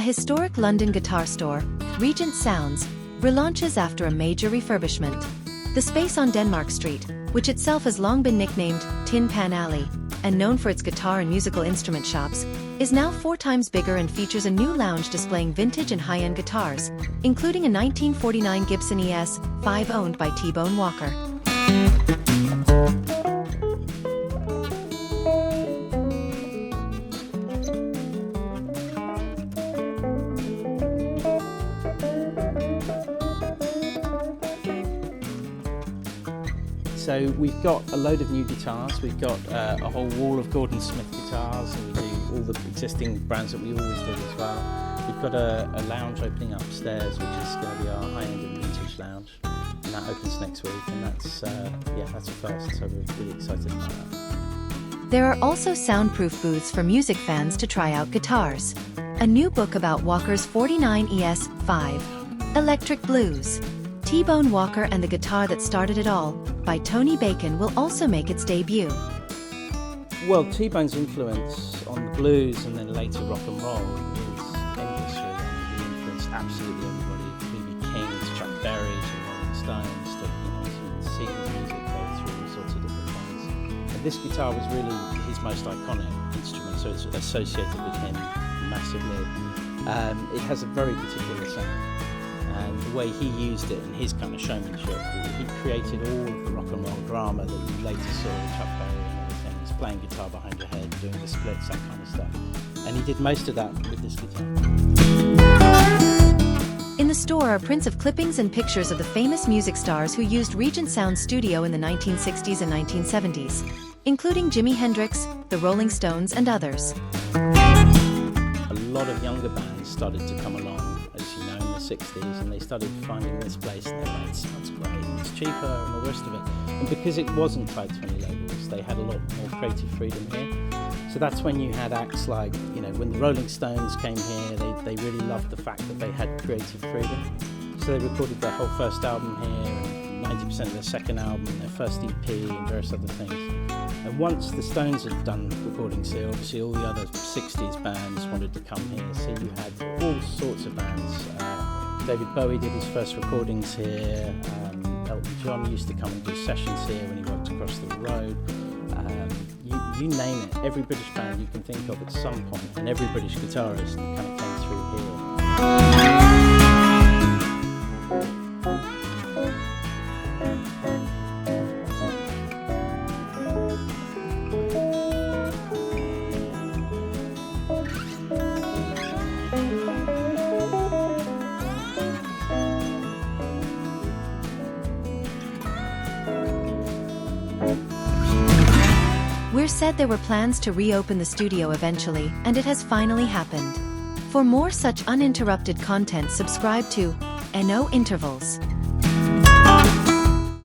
historic London guitar store, Regent Sounds, relaunches after a major refurbishment. The space on Denmark Street, which itself has long been nicknamed Tin Pan Alley, and known for its guitar and musical instrument shops, is now 4 times bigger and features a new lounge displaying vintage and high-end guitars, including a 1949 Gibson ES-5 owned by T-Bone Walker. So we've got a load of new guitars. We've got a whole wall of Gordon Smith guitars, and we do all the existing brands that we always did as well. We've got a lounge opening upstairs, which is going to be our high-end and vintage lounge, and that opens next week. And that's a first. So we're really excited about that. There are also soundproof booths for music fans to try out guitars. A new book about Walker's 49 ES-5, Electric Blues, T-Bone Walker and the Guitar That Started It All, by Tony Bacon will also make its debut. Well, T-Bone's influence on the blues and then later rock and roll is endless, really. He influenced absolutely everybody, B.B. King to Chuck Berry to Rolling Stones to, to see his music go through all sorts of different things. And this guitar was really his most iconic instrument, so it's associated with him massively. It has a very particular sound. And the way he used it and his kind of showmanship, he created all of the rock and roll drama that you later saw with Chuck Berry and everything. He's playing guitar behind your head, doing the splits, that kind of stuff. And he did most of that with this guitar. In the store are prints of clippings and pictures of the famous music stars who used Regent Sounds studio in the 1960s and 1970s, including Jimi Hendrix, the Rolling Stones, and others. A lot of younger bands started to come along, as you know, in the 60s, and they started finding this place and they went, it sounds great, it's cheaper and all the rest of it. And because it wasn't tied to any labels, they had a lot more creative freedom here. So that's when you had acts like, when the Rolling Stones came here, they really loved the fact that they had creative freedom. So they recorded their whole first album here, and 90% of their second album, and their first EP, and various other things. And once the Stones had done recordings here, obviously all the other 60s bands wanted to come here. So you had all sorts of bands. David Bowie did his first recordings here. Elton John used to come and do sessions here when he worked across the road. You name it, every British band you can think of at some point, and every British guitarist kind of came through here. We're said there were plans to reopen the studio eventually, and it has finally happened. For more such uninterrupted content, subscribe to No Intervals.